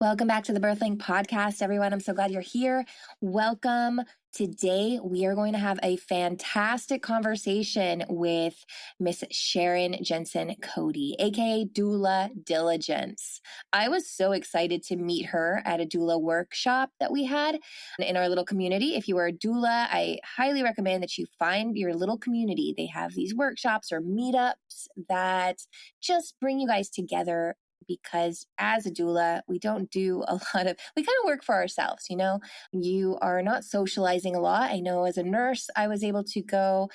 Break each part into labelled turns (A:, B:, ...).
A: Welcome back to the Birthling Podcast, everyone. I'm so glad you're here. Welcome. Today, we are going to have a fantastic conversation with Miss Sharon Jensen Cody, aka Doula Diligence. I was so excited to meet her at a doula workshop that we had in our little community. If you are a doula, I highly recommend that you find your little community. They have these workshops or meetups that just bring you guys together, because as a doula, we don't do a lot of, we kind of work for ourselves, you know? You are not socializing a lot. I know as a nurse, I was able to go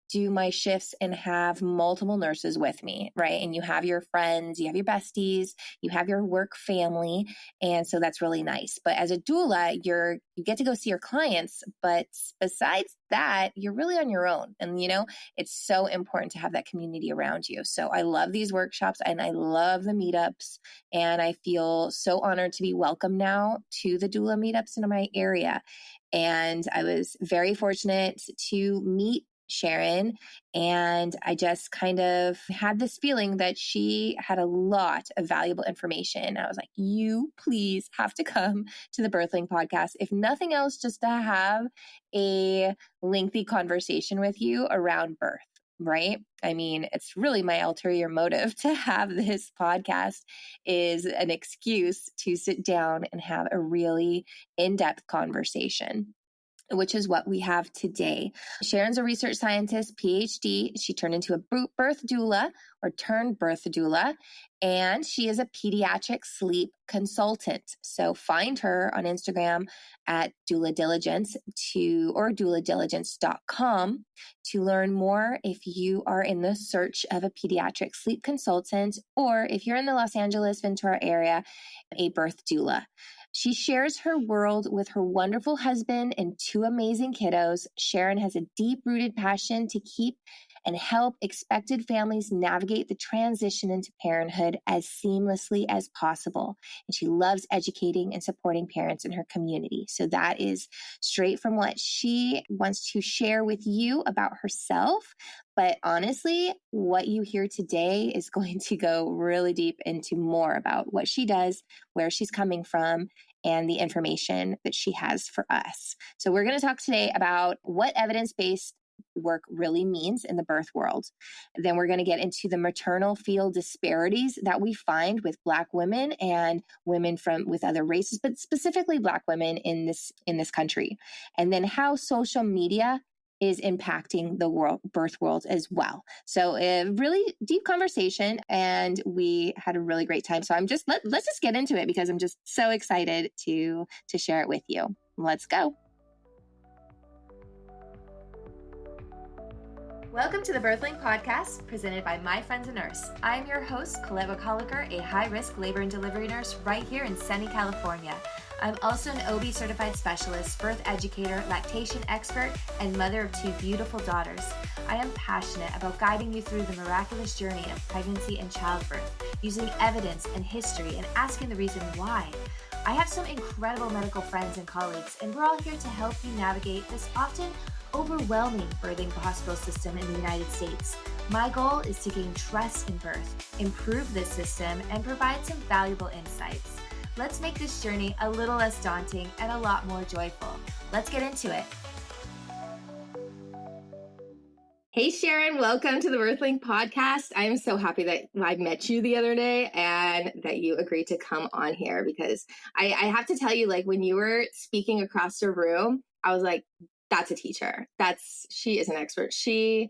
A: do my shifts and have multiple nurses with me, right? And you have your friends, you have your besties, you have your work family. And so that's really nice. But as a doula, you get to go see your clients. But besides that, you're really on your own. And, you know, it's so important to have that community around you. So I love these workshops and I love the meetups. And I feel so honored to be welcome now to the doula meetups in my area. And I was very fortunate to meet Sharon, and I just kind of had this feeling that she had a lot of valuable information. I was like, you please have to come to the Birthling Podcast, if nothing else, just to have a lengthy conversation with you around birth. Right? I mean, it's really my ulterior motive to have this podcast is an excuse to sit down and have a really in-depth conversation, which is what we have today. Sharon's a research scientist, PhD. She turned into a birth doula or turned birth doula, and she is a pediatric sleep consultant. So find her on Instagram at Doula Diligence or douladiligence.com to learn more if you are in the search of a pediatric sleep consultant, or if you're in the Los Angeles, Ventura area, a birth doula. She shares her world with her wonderful husband and two amazing kiddos. Sharon has a deep-rooted passion to keep and help expected families navigate the transition into parenthood as seamlessly as possible. And she loves educating and supporting parents in her community. So that is straight from what she wants to share with you about herself. But honestly, what you hear today is going to go really deep into more about what she does, where she's coming from, and the information that she has for us. So we're going to talk today about what evidence-based work really means in the birth world. Then we're going to get into the maternal field disparities that we find with Black women and women with other races, but specifically Black women in this country. And then how social media is impacting the birth world as well. So a really deep conversation, and we had a really great time. So let's just get into it, because I'm just so excited to share it with you. Let's go. Welcome to the Birthling Podcast, presented by My Friend's a Nurse. I'm your host, Colette Colliger, a high-risk labor and delivery nurse right here in sunny California. I'm also an OB certified specialist, birth educator, lactation expert, and mother of two beautiful daughters. I am passionate about guiding you through the miraculous journey of pregnancy and childbirth, using evidence and history and asking the reason why. I have some incredible medical friends and colleagues, and we're all here to help you navigate this often overwhelming birthing hospital system in the United States. My goal is to gain trust in birth, improve this system, and provide some valuable insights. Let's make this journey a little less daunting and a lot more joyful. Let's get into it. Hey, Sharon, welcome to the Birthling Podcast. I'm so happy that I met you the other day and that you agreed to come on here, because I have to tell you, like, when you were speaking across the room, I was like, that's a teacher. She is an expert. She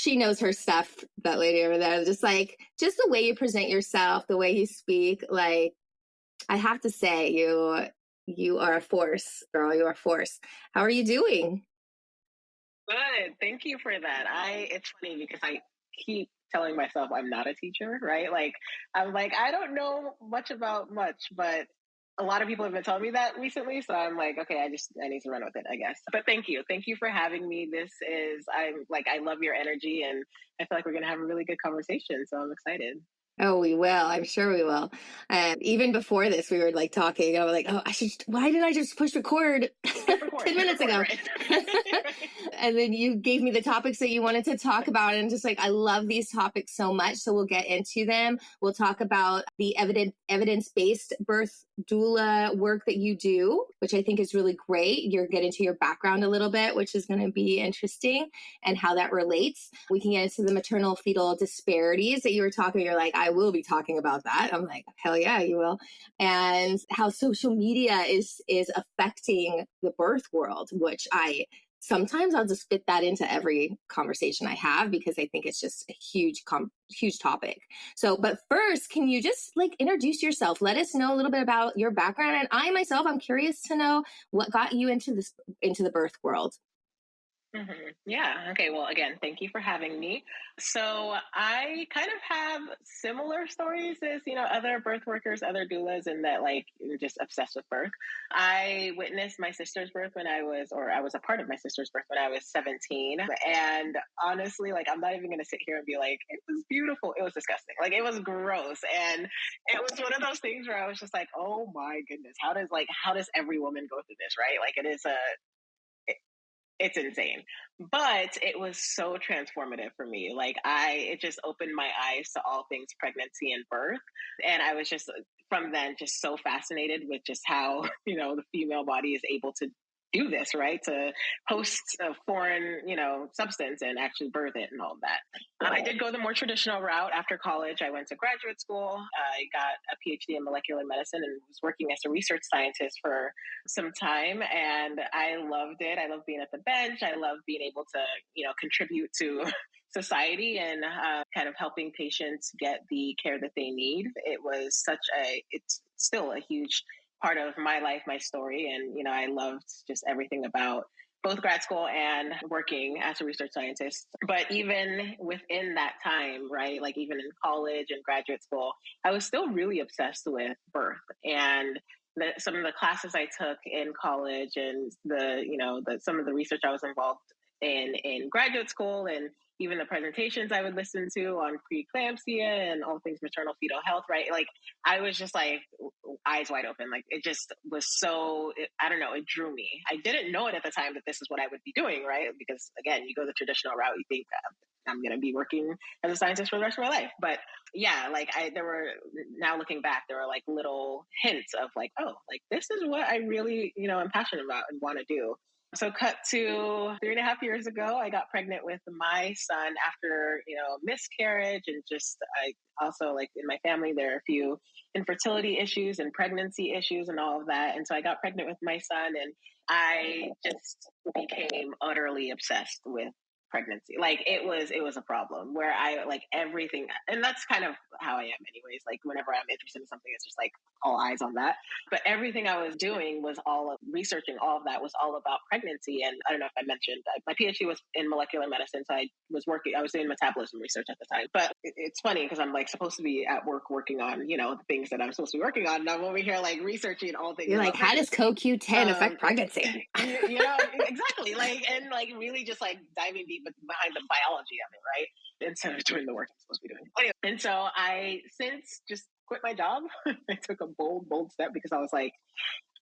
A: knows her stuff, that lady over there. Just the way you present yourself, the way you speak, like, I have to say, you are a force, girl. You are a force. How are you doing?
B: Good. Thank you for that. It's funny because I keep telling myself I'm not a teacher, right? Like, I'm like, I don't know much about much, but a lot of people have been telling me that recently. So I'm like, okay, I need to run with it, I guess. But thank you. Thank you for having me. I love your energy, and I feel like we're going to have a really good conversation. So I'm excited.
A: Oh, we will. I'm sure we will. Even before this, we were like talking. I was like, oh, why did I just push record
B: Hit record,
A: 10
B: hit
A: minutes
B: record,
A: ago?
B: right?
A: And then you gave me the topics that you wanted to talk about. And just like, I love these topics so much. So we'll get into them. We'll talk about the evidence-based birth doula work that you do, which I think is really great. You're getting into your background a little bit, which is going to be interesting, and how that relates. We can get into the maternal fetal disparities that you were talking. You're like, I will be talking about that. I'm like, hell yeah, you will. And how social media is affecting the birth world, which sometimes I'll just fit that into every conversation I have because I think it's just a huge topic. So, but first, can you just like introduce yourself? Let us know a little bit about your background. And I myself, I'm curious to know what got you into the birth world.
B: Yeah. Okay. Well, again, thank you for having me. So I kind of have similar stories as, other birth workers, other doulas, in that like you're just obsessed with birth. I witnessed my sister's birth or I was a part of my sister's birth when I was 17. And honestly, like, I'm not even going to sit here and be like, it was beautiful. It was disgusting. Like, it was gross. And it was one of those things where I was just like, oh my goodness, how does every woman go through this? Right. Like, it's insane, but it was so transformative for me. Like, it just opened my eyes to all things pregnancy and birth. And I was just, from then, just so fascinated with just how, the female body is able to do this, right? To host a foreign, substance and actually birth it and all of that. I did go the more traditional route after college. I went to graduate school. I got a PhD in molecular medicine and was working as a research scientist for some time, and I loved it. I love being at the bench. I love being able to, contribute to society and kind of helping patients get the care that they need. It's still a huge part of my life, my story. And, I loved just everything about both grad school and working as a research scientist. But even within that time, right, like even in college and graduate school, I was still really obsessed with birth. And some of the classes I took in college and some of the research I was involved in graduate school, and even the presentations I would listen to on preeclampsia and all things maternal fetal health, right? Like, I was just like eyes wide open. Like, it just was I don't know, it drew me. I didn't know it at the time that this is what I would be doing, right? Because again, you go the traditional route, you think I'm going to be working as a scientist for the rest of my life. But yeah, like now looking back, there were like little hints of like, oh, like this is what I really, am passionate about and want to do. So cut to 3.5 years ago, I got pregnant with my son after, miscarriage. And just, I also, like, in my family, there are a few infertility issues and pregnancy issues and all of that. And so I got pregnant with my son, and I just became utterly obsessed with pregnancy. Like, it was a problem where I, like, everything, and that's kind of how I am anyways. Like, whenever I'm interested in something, it's just like all eyes on that. But everything I was doing was researching all of that was all about pregnancy. And I don't know if I mentioned, my PhD was in molecular medicine. So I was doing metabolism research at the time. But it's funny because I'm like supposed to be at work working on, the things that I'm supposed to be working on. And I'm over here like researching all things.
A: You're like, how does CoQ10 affect pregnancy?
B: Exactly. Like, and like really just like diving deep behind the biology of it, right? Instead of doing the work I'm supposed to be doing. Anyway, and so I since just quit my job. I took a bold step because I was like,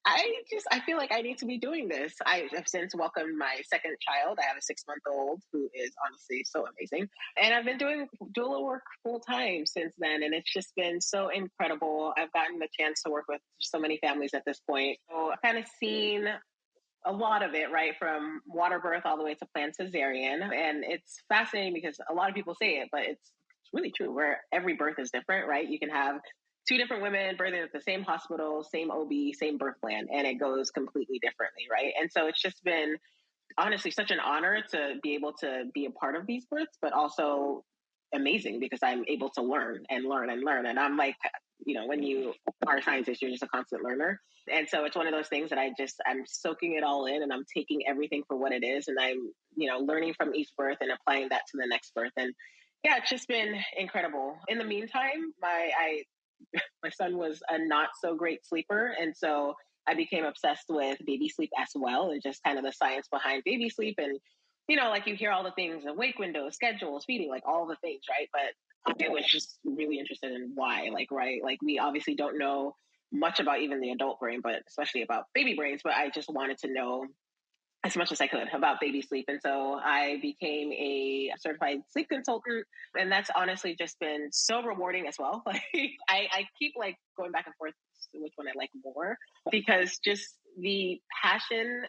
B: I feel like I need to be doing this. I have since welcomed my second child. I have a 6-month-old who is honestly so amazing. And I've been doing doula work full time since then. And it's just been so incredible. I've gotten the chance to work with so many families at this point. So I've kind of seen a lot of it, right? From water birth all the way to planned cesarean. And it's fascinating because a lot of people say it, but it's really true, where every birth is different, right? You can have two different women birthing at the same hospital, same OB, same birth plan, and it goes completely differently, right? And so it's just been honestly such an honor to be able to be a part of these births, but also amazing because I'm able to learn and learn and learn. And I'm like, when you are a scientist, you're just a constant learner. And so it's one of those things that I'm soaking it all in, and I'm taking everything for what it is. And I'm, learning from each birth and applying that to the next birth. And yeah, it's just been incredible. In the meantime, my son was a not so great sleeper. And so I became obsessed with baby sleep as well, and just kind of the science behind baby sleep. And like you hear all the things, the wake windows, schedules, feeding, like all the things, right? But I was just really interested in why, like, right? Like we obviously don't know much about even the adult brain, but especially about baby brains. But I just wanted to know as much as I could about baby sleep. And so I became a certified sleep consultant. And that's honestly just been so rewarding as well. Like I keep like going back and forth which one I like more because just the passion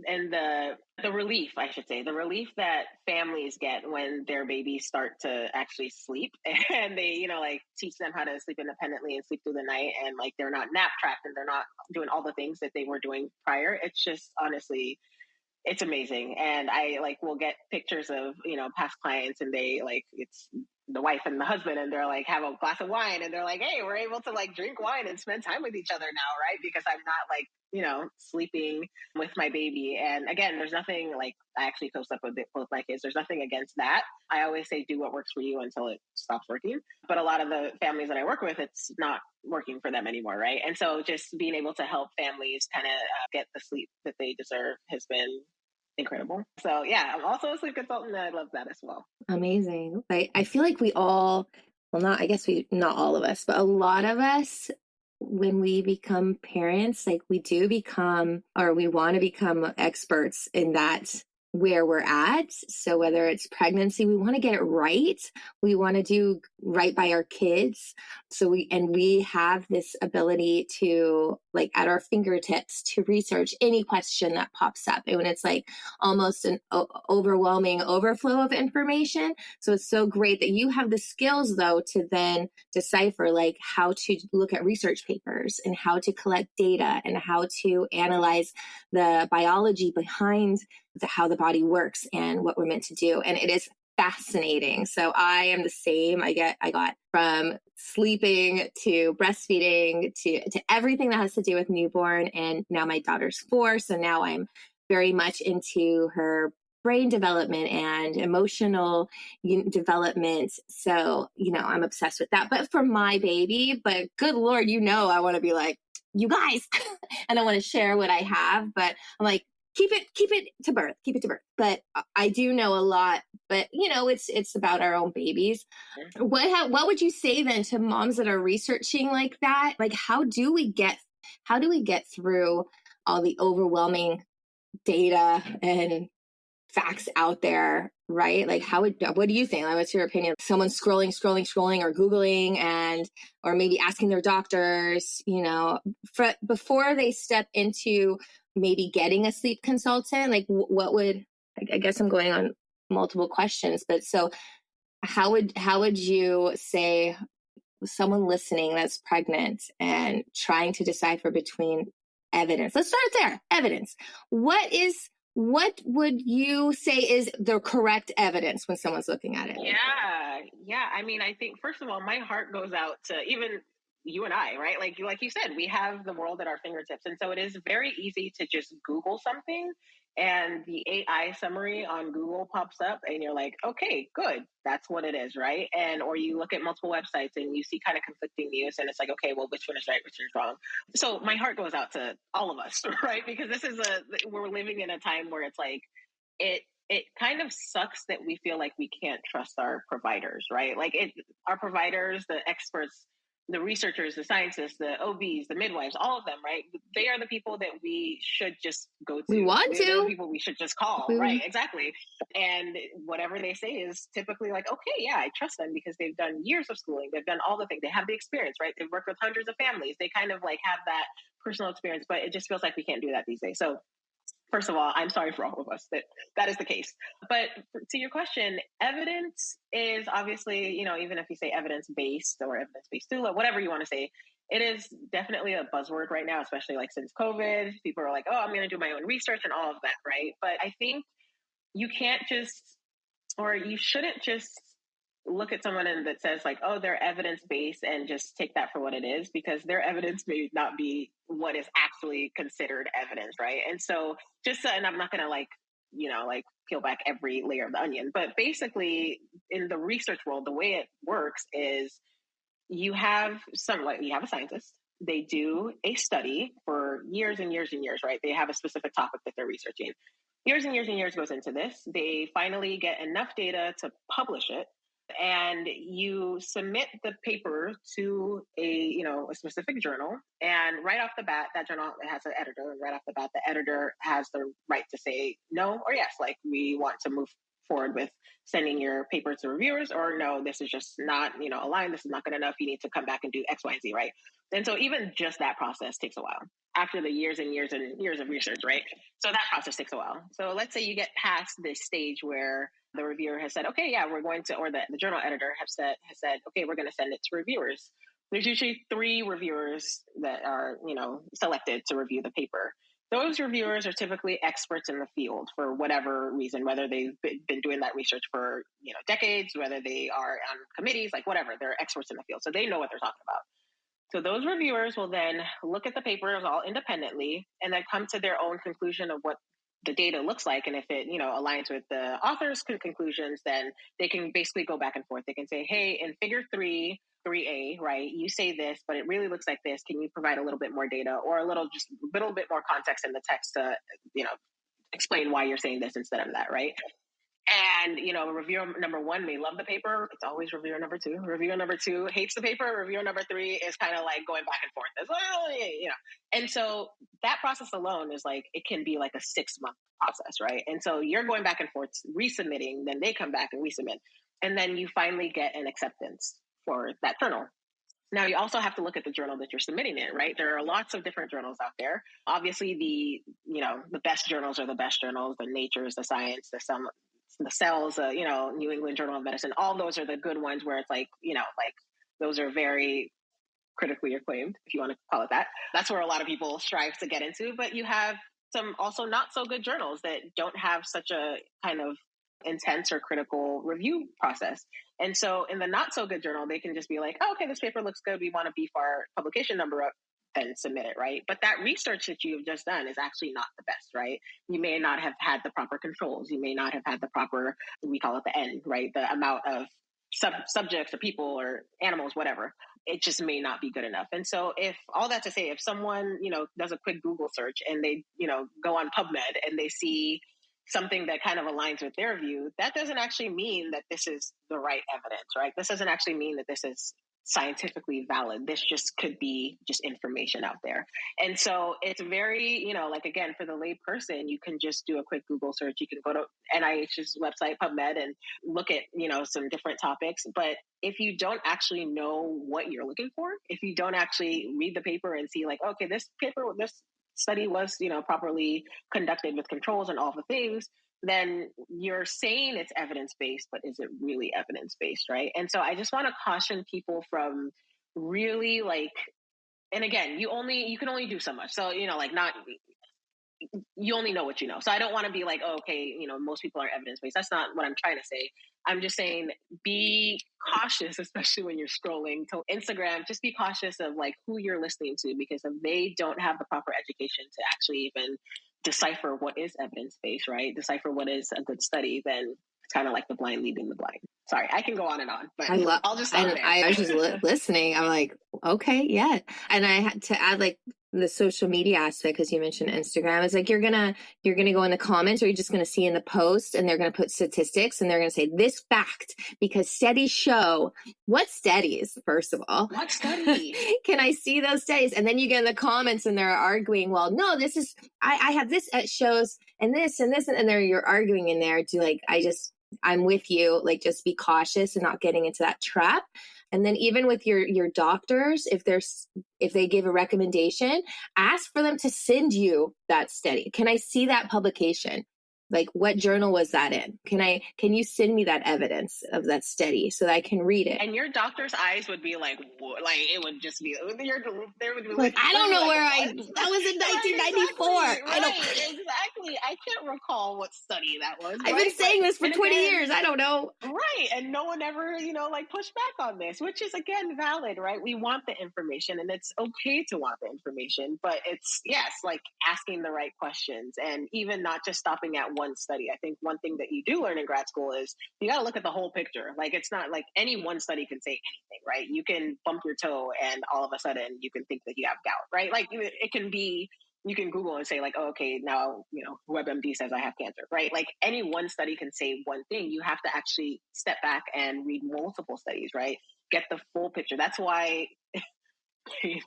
B: and the relief, I should say, the relief that families get when their babies start to actually sleep and they, like teach them how to sleep independently and sleep through the night and like they're not nap tracked and they're not doing all the things that they were doing prior. It's just honestly it's amazing. And I like will get pictures of, past clients and they like it's the wife and the husband and they're like have a glass of wine and they're like, hey, we're able to like drink wine and spend time with each other now, right? Because I'm not like, sleeping with my baby. And again, there's nothing like I actually coached up with both my kids. There's nothing against that. I always say do what works for you until it stops working. But a lot of the families that I work with, it's not working for them anymore, right? And so just being able to help families kind of get the sleep that they deserve has been incredible. So yeah, I'm also a sleep consultant and I love that as well.
A: Amazing. I feel like we all, well, not, I guess not all of us, but a lot of us, when we become parents, like we do become, or we want to become experts in that where we're at. So whether it's pregnancy, we want to get it right. We want to do right by our kids. So we have this ability to like at our fingertips to research any question that pops up. And when it's like almost an overwhelming overflow of information. So it's so great that you have the skills though to then decipher like how to look at research papers and how to collect data and how to analyze the biology behind how the body works and what we're meant to do. And it is fascinating. So I am the same. I got from sleeping to breastfeeding to everything that has to do with newborn. And now my daughter's 4. So now I'm very much into her brain development and emotional development. So, I'm obsessed with that. But for my baby, but good Lord, I want to be like, you guys, and I want to share what I have, but I'm like, keep it to birth, But I do know a lot, but it's about our own babies. What would you say then to moms that are researching like that? Like, how do we get through all the overwhelming data and facts out there, right? Like what do you think? Like, what's your opinion? Someone's scrolling or Googling or maybe asking their doctors, before they step into maybe getting a sleep consultant, like what would, I guess I'm going on multiple questions, but so how would you say someone listening that's pregnant and trying to decipher between evidence? Let's start there. Evidence. What would you say is the correct evidence when someone's looking at it?
B: Yeah. I mean, I think first of all, my heart goes out to even you and I, right? Like you said, we have the world at our fingertips, and so it is very easy to just Google something, and the AI summary on Google pops up, and you're like, okay, good, that's what it is, right? And or you look at multiple websites and you see kind of conflicting news, and it's like, okay, well, which one is right, which one is wrong? So my heart goes out to all of us, right? Because we're living in a time where it's like it kind of sucks that we feel like we can't trust our providers, right? Like our providers, the experts, the researchers, the scientists, the OBs, the midwives, all of them, right? They are the people that we should just go to.
A: We want to.
B: They're the people we should just call, right? Exactly. And whatever they say is typically like, okay, yeah, I trust them because they've done years of schooling. They've done all the things. They have the experience, right? They've worked with hundreds of families. They kind of like have that personal experience, but it just feels like we can't do that these days. So first of all, I'm sorry for all of us that is the case. But to your question, evidence is obviously, even if you say evidence-based or evidence-based doula, whatever you want to say, it is definitely a buzzword right now, especially like since COVID. People are like, oh, I'm going to do my own research and all of that, right? But I think you can't just, or you shouldn't just look at someone that says like, oh, they're evidence based and just take that for what it is, because their evidence may not be what is actually considered evidence, right? And so and I'm not going to like peel back every layer of the onion, but basically in the research world, the way it works is you have a scientist. They do a study for years and years and years, right? They have a specific topic that they're researching. years and years and years goes into this. They finally get enough data to publish it, and you submit the paper to a specific journal. And right off the bat, that journal has an editor. And right off the bat, the editor has the right to say no or yes, like we want to move forward with sending your paper to reviewers, or no, this is just not aligned. This is not good enough. You need to come back and do X, Y, and Z, right? And so even just that process takes a while after the years and years and years of research, right? So that process takes a while. So let's say you get past this stage where the reviewer has said, okay, yeah, we're going to, or the journal editor has said, okay, we're going to send it to reviewers. There's usually 3 reviewers that are, selected to review the paper. Those reviewers are typically experts in the field for whatever reason, whether they've been doing that research for, decades, whether they are on committees, like whatever, they're experts in the field. So they know what they're talking about. So those reviewers will then look at the papers all independently and then come to their own conclusion of what the data looks like. And if it, aligns with the author's conclusions, then they can basically go back and forth. They can say, hey, in figure 3A, right, you say this, but it really looks like this. Can you provide a little bit more data or a little bit more context in the text to, explain why you're saying this instead of that, right? And, reviewer number 1 may love the paper. It's always reviewer number 2. Reviewer number 2 hates the paper. Reviewer number 3 is kind of like going back and forth. As well, And so that process alone is like, it can be like a 6-month process, right? And so you're going back and forth, resubmitting, then they come back and resubmit. And then you finally get an acceptance for that journal. Now, you also have to look at the journal that you're submitting in, right? There are lots of different journals out there. Obviously, the best journals are the best journals, the Nature's, the Science, the Cells, New England Journal of Medicine. All those are the good ones where it's like, like those are very critically acclaimed, if you want to call it that. That's where a lot of people strive to get into. But you have some also not so good journals that don't have such a kind of intense or critical review process. And so in the not so good journal, they can just be like, oh, okay, this paper looks good. We want to beef our publication number up and submit it, right? But that research that you've just done is actually not the best, right? You may not have had the proper controls. You may not have had the proper, we call it the N, right? The amount of subjects or people or animals, whatever. It just may not be good enough. And so if all that to say, if someone, does a quick Google search and they, go on PubMed and they see something that kind of aligns with their view, that doesn't actually mean that this is the right evidence, right? This doesn't actually mean that this is scientifically valid. This just could be just information out there. And so it's very, like, again, for the lay person, you can just do a quick Google search. You can go to NIH's website, PubMed, and look at, some different topics. But if you don't actually know what you're looking for, if you don't actually read the paper and see like, okay, this study was, properly conducted with controls and all the things, then you're saying it's evidence-based, but is it really evidence-based, right? And so I just want to caution people from really like, and again, you can only do so much. So, you only know what you know. So I don't want to be like, oh, okay, most people are evidence-based. That's not what I'm trying to say. I'm just saying be cautious, especially when you're scrolling to Instagram. Just be cautious of like who you're listening to, because if they don't have the proper education to actually even decipher what is evidence-based, right? Decipher what is a good study, then it's kind of like the blind leading the blind. Sorry, I can go on and on, but I'll just stop there.
A: I was just listening. I'm like, okay, yeah. And I had to add like the social media aspect, because you mentioned Instagram. It's like you're gonna go in the comments, or you're just gonna see in the post, and they're gonna put statistics, and they're gonna say this fact because studies show. What studies? First of all,
B: what study?
A: Can I see those studies? And then you get in the comments, and they're arguing. Well, no, this is I have this shows and this and this, and you're arguing in there. To like, I'm with you. Like, just be cautious and not getting into that trap. And then even with your doctors, if they give a recommendation, ask for them to send you that study. Can I see that publication? Like, what journal was that in? Can you send me that evidence of that study so that I can read it?
B: And your doctor's eyes would be like, what? Like, it would just be, there would be
A: like, I don't know where that was in 1994.
B: Exactly. I can't recall what study that was.
A: I've been saying this for 20 years. I don't know.
B: Right. And no one ever, like pushed back on this, which is again valid, right? We want the information, and it's okay to want the information, but it's, yes, like asking the right questions, and even not just stopping at one study. I think one thing that you do learn in grad school is you got to look at the whole picture. Like, it's not like any one study can say anything, right? You can bump your toe and all of a sudden you can think that you have gout, right? Like, it can be you can Google and say like, oh, okay, now, WebMD says I have cancer, right? Like any one study can say one thing. You have to actually step back and read multiple studies, right? Get the full picture. That's why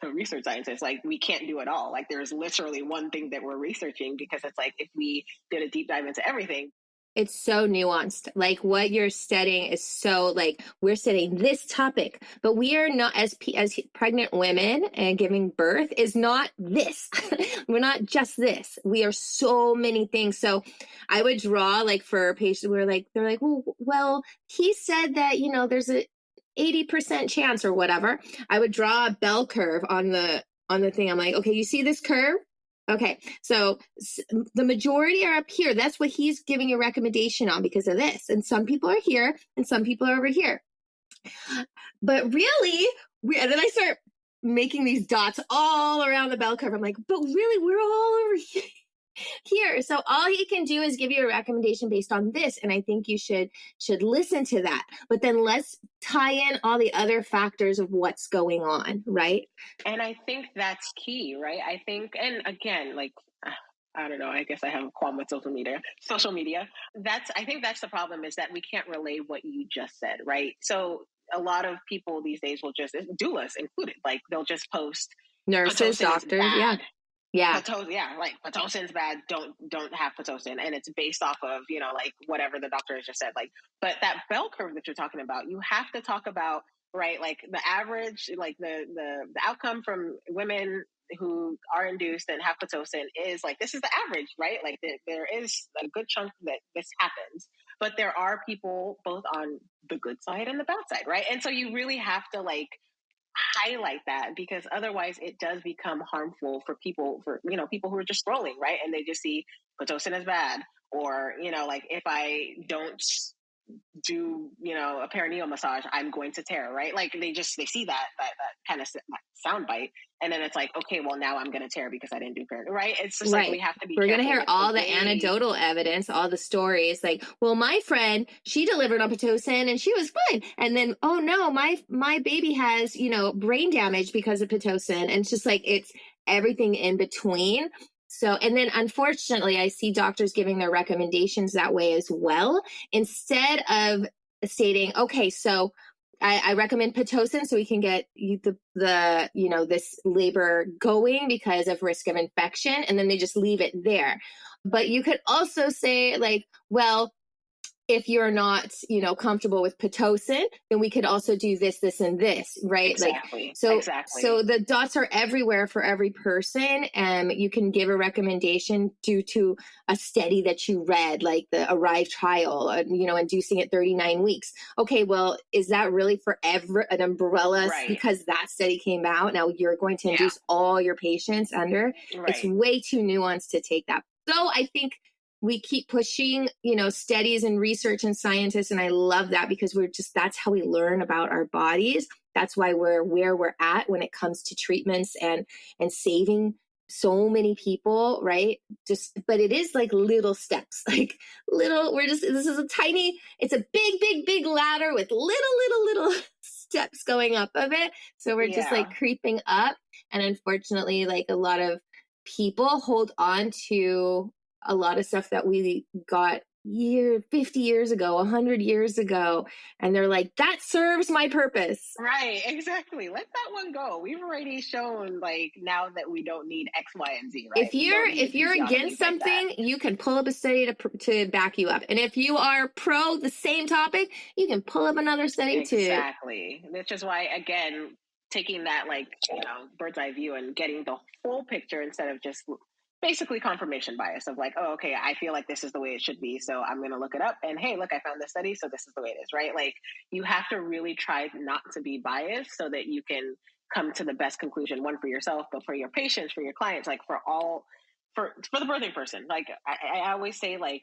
B: research scientists, like, we can't do it all. Like there's literally one thing that we're researching, because it's like if we did a deep dive into everything.
A: It's so nuanced. Like what you're studying is so like we're studying this topic, but we are not as pregnant women and giving birth is not this. We're not just this. We are so many things. So I would draw like for patients who are like they're like, well, he said that there's a 80% chance or whatever. I would draw a bell curve on the thing. I'm like, okay, you see this curve? Okay, so the majority are up here. That's what he's giving a recommendation on because of this. And some people are here and some people are over here. But really, and then I start making these dots all around the bell curve. I'm like, but really, we're all over here. So all he can do is give you a recommendation based on this. And I think you should listen to that. But then let's tie in all the other factors of what's going on, right?
B: And I think that's key, right? I think, and again, like, I don't know, I guess I have a qualm with social media. I think that's the problem, is that we can't relay what you just said, right? So a lot of people these days will just, doulas included, like they'll just post
A: Nurses, doctors, yeah. Yeah.
B: Like Pitocin's bad. Don't have Pitocin, and it's based off of like whatever the doctor has just said. Like, but that bell curve that you're talking about, you have to talk about, right? Like the average, like the outcome from women who are induced and have Pitocin is like, this is the average, right? Like there is a good chunk that this happens, but there are people both on the good side and the bad side, right? And so you really have to like highlight that, because otherwise it does become harmful for people who are just scrolling, right? And they just see Pitocin is bad, or like if I don't do a perineal massage, I'm going to tear, right? Like they see that kind of sound bite, and then it's like, okay, well now I'm going to tear because I didn't do perineal, right? It's just
A: right.
B: Like we have to be
A: We're going to
B: careful
A: hear all the anecdotal evidence, all the stories like, well, my friend, she delivered on Pitocin and she was fine, and then oh no, my baby has brain damage because of Pitocin, and it's just like it's everything in between. So, and then unfortunately, I see doctors giving their recommendations that way as well, instead of stating, okay, so I recommend Pitocin so we can get this labor going because of risk of infection, and then they just leave it there. But you could also say like, well, if you're not, comfortable with Pitocin, then we could also do this, this, and this, right?
B: Exactly.
A: Like, so,
B: exactly.
A: So the dots are everywhere for every person. And you can give a recommendation due to a study that you read, like the ARRIVE trial, inducing at 39 weeks. Okay, well, is that really for an umbrella?
B: Right.
A: Because that study came out. Now you're going to induce all your patients under.
B: Right.
A: It's way too nuanced to take that. So I think we keep pushing, studies and research and scientists. And I love that, because that's how we learn about our bodies. That's why we're where we're at when it comes to treatments and saving so many people, right? But it is like little steps, like this is it's a big ladder with little steps going up of it. So we're just like creeping up. And unfortunately, like a lot of people hold on to a lot of stuff that we got 50 years ago, 100 years ago. And they're like, that serves my purpose.
B: Right, exactly. Let that one go. We've already shown like now that we don't need X, Y, and Z, right?
A: If you're against something, you can pull up a study to back you up. And if you are pro the same topic, you can pull up another study too.
B: Exactly. Which is why, again, taking that like, bird's eye view and getting the whole picture instead of just basically confirmation bias of like, oh, okay, I feel like this is the way it should be, so I'm going to look it up, and hey, look, I found this study, so this is the way it is, right? Like you have to really try not to be biased so that you can come to the best conclusion, one for yourself, but for your patients, for your clients, like for the birthing person. Like I always say, like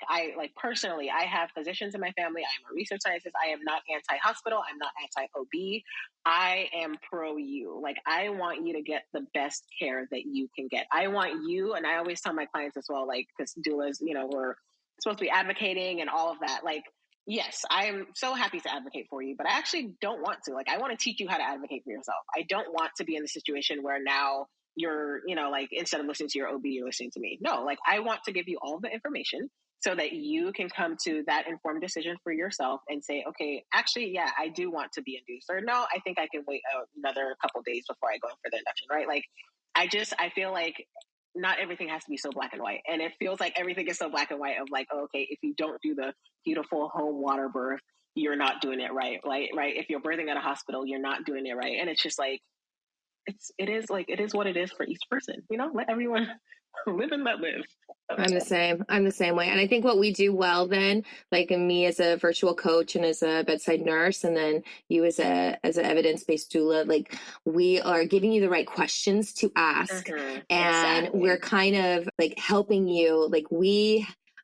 B: personally, I have physicians in my family. I'm a research scientist. I am not anti-hospital. I'm not anti-OB. I am pro you. Like I want you to get the best care that you can get. I want you, and I always tell my clients as well, like, because doulas, we're supposed to be advocating and all of that. Like, yes, I'm so happy to advocate for you, but I actually don't want to. Like, I want to teach you how to advocate for yourself. I don't want to be in the situation where now you're, like instead of listening to your OB, you're listening to me. No, like I want to give you all the information so that you can come to that informed decision for yourself and say, okay, actually, yeah, I do want to be induced, or no, I think I can wait another couple days before I go in for the induction, right? Like, I feel like not everything has to be so black and white. And it feels like everything is so black and white of like, oh, okay, if you don't do the beautiful home water birth, you're not doing it right. Right. If you're birthing at a hospital, you're not doing it right. And it's just like, it is what it is for each person, let everyone live and let live.
A: I'm the same. I'm the same way. And I think what we do well then, like me as a virtual coach and as a bedside nurse, and then you as an evidence-based doula, like we are giving you the right questions to ask. And
B: exactly.
A: We're kind of like helping you.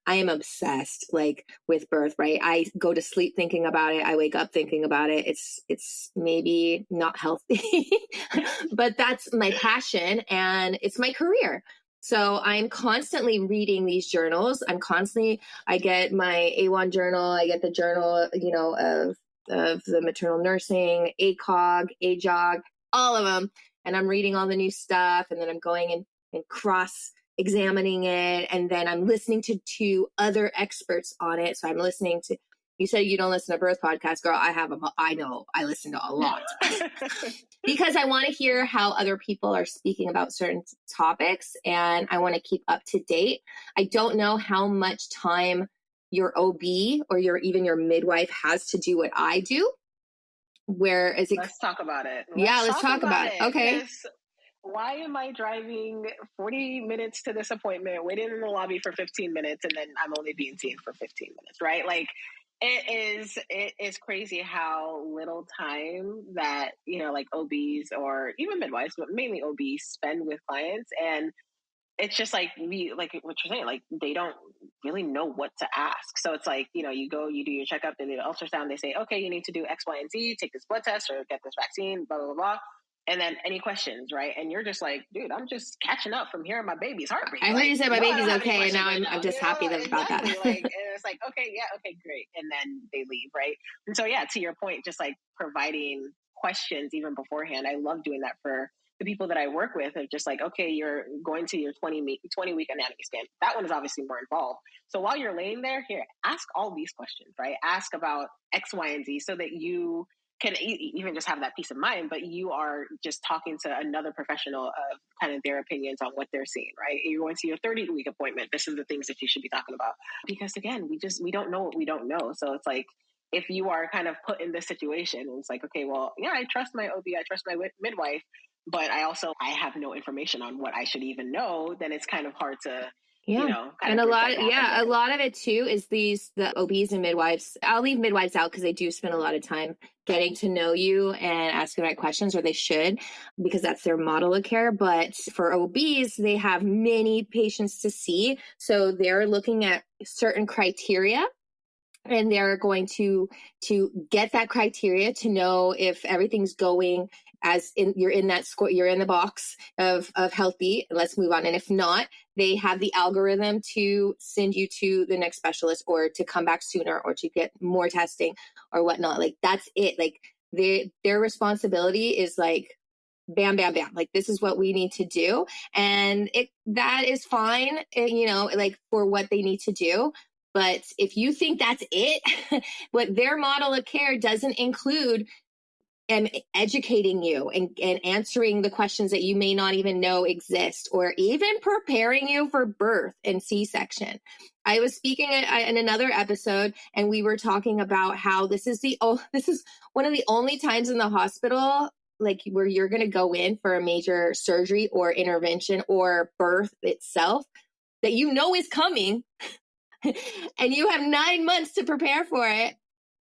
A: I am obsessed like with birth, right? I go to sleep thinking about it. I wake up thinking about it. It's maybe not healthy, but that's my passion and it's my career. So I'm constantly reading these journals. I get my A1 journal. I get the journal, of the maternal nursing, ACOG, AJOG, all of them. And I'm reading all the new stuff. And then I'm going and cross examining it. And then I'm listening to other experts on it. So I'm listening to, you said you don't listen to birth podcasts, girl. I know I listen to a lot because I want to hear how other people are speaking about certain topics and I want to keep up to date. I don't know how much time your OB or even your midwife has to do what I do.
B: Let's talk about it.
A: Let's talk about it. Okay.
B: Why am I driving 40 minutes to this appointment, waiting in the lobby for 15 minutes, and then I'm only being seen for 15 minutes, right? Like, it is crazy how little time that, like OBs or even midwives, but mainly OBs spend with clients. And it's just like like what you're saying, like they don't really know what to ask. So it's like, you go, you do your checkup, they do the ultrasound, they say, okay, you need to do X, Y, and Z, take this blood test or get this vaccine, blah, blah, blah. And then any questions, right? And you're just like, dude, I'm just catching up from hearing my baby's heartbeat.
A: I heard you said my baby's okay, and now I'm just happy about that.
B: Like, and it's like, okay, yeah, okay, great. And then they leave, right? And so, yeah, to your point, just like providing questions even beforehand. I love doing that for the people that I work with. Of just like, okay, you're going to your 20-week anatomy scan. That one is obviously more involved. So while you're laying there, here, ask all these questions, right? Ask about X, Y, and Z so that you can even just have that peace of mind, but you are just talking to another professional of kind of their opinions on what they're seeing, right? You're going to your 30-week appointment. This is the things that you should be talking about. Because again, we don't know what we don't know. So it's like, if you are kind of put in this situation, it's like, okay, well, yeah, I trust my OB, I trust my midwife, but I have no information on what I should even know, then it's kind of hard to,
A: and a lot of it too is the OBs and midwives. I'll leave midwives out because they do spend a lot of time getting to know you and asking the right questions, or they should, because that's their model of care. But for OBs, they have many patients to see. So they're looking at certain criteria. And they're going to get that criteria to know if everything's going you're in that score, you're in the box of healthy. Let's move on. And if not, they have the algorithm to send you to the next specialist or to come back sooner or to get more testing or whatnot. Like that's it. Like their responsibility is like, bam, bam, bam. Like this is what we need to do. And that is fine, like for what they need to do. But if you think that's it, what their model of care doesn't include educating you and answering the questions that you may not even know exist, or even preparing you for birth and C-section. I was speaking in another episode, and we were talking about how this is one of the only times in the hospital, like where you're going to go in for a major surgery or intervention or birth itself that is coming. And you have 9 months to prepare for it.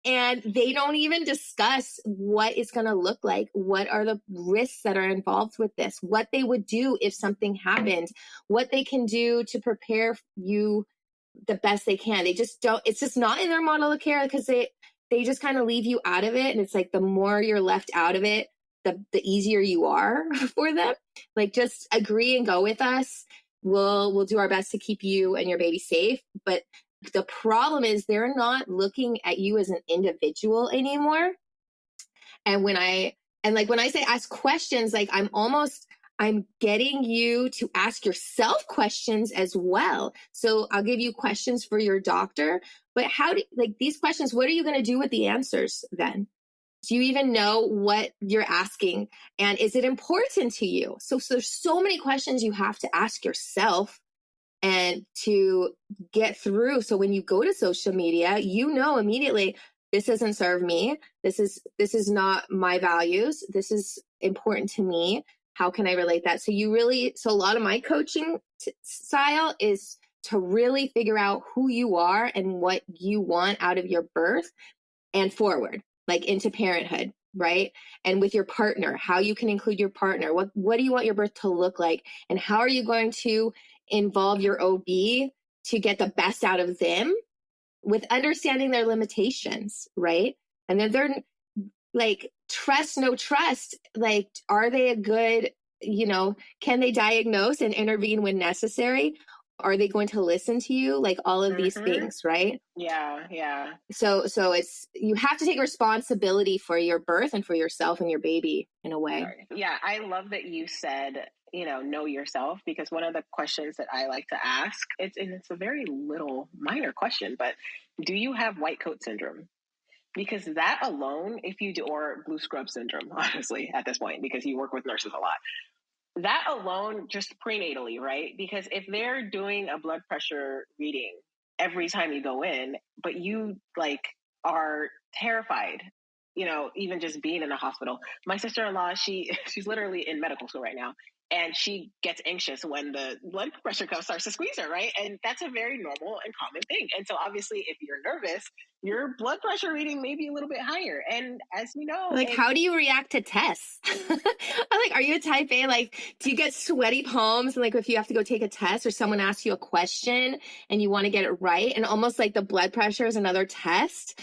A: And they don't even discuss what it's going to look like. What are the risks that are involved with this? What they would do if something happened, what they can do to prepare you the best they can. They just don't, it's just not in their model of care because they just kind of leave you out of it. And it's like, the more you're left out of it, the easier you are for them. Like, just agree and go with us. We'll do our best to keep you and your baby safe. But the problem is they're not looking at you as an individual anymore. And when I say ask questions, like I'm almost I'm getting you to ask yourself questions as well. So I'll give you questions for your doctor, but these questions, what are you going to do with the answers then? Do you even know what you're asking? And is it important to you? So there's so many questions you have to ask yourself and to get through. So when you go to social media, you know immediately, this doesn't serve me. This is not my values. This is important to me. How can I relate that? So a lot of my coaching style is to really figure out who you are and what you want out of your birth and forward, like into parenthood, right? And with your partner, how you can include your partner. What do you want your birth to look like? And how are you going to involve your OB to get the best out of them with understanding their limitations, right? And then they're like, trust, no trust. Like, are they a good, can they diagnose and intervene when necessary? Are they going to listen to you? Like all of these things, right?
B: Yeah, yeah.
A: So you have to take responsibility for your birth and for yourself and your baby in a way.
B: Sorry. Yeah, I love that you said, know yourself, because one of the questions that I like to ask, it's a very little minor question, but do you have white coat syndrome? Because that alone, if you do, or blue scrub syndrome, honestly, at this point, because you work with nurses a lot, that alone, just prenatally, right? Because if they're doing a blood pressure reading every time you go in, but you are terrified, even just being in a hospital. My sister-in-law, she's literally in medical school right now, and she gets anxious when the blood pressure cuff starts to squeeze her, right? And that's a very normal and common thing. And so obviously, if you're nervous, your blood pressure reading may be a little bit higher. And as we know,
A: how do you react to tests? I'm like, are you a type A? Like, do you get sweaty palms? And like, if you have to go take a test or someone asks you a question and you want to get it right, and almost like the blood pressure is another test.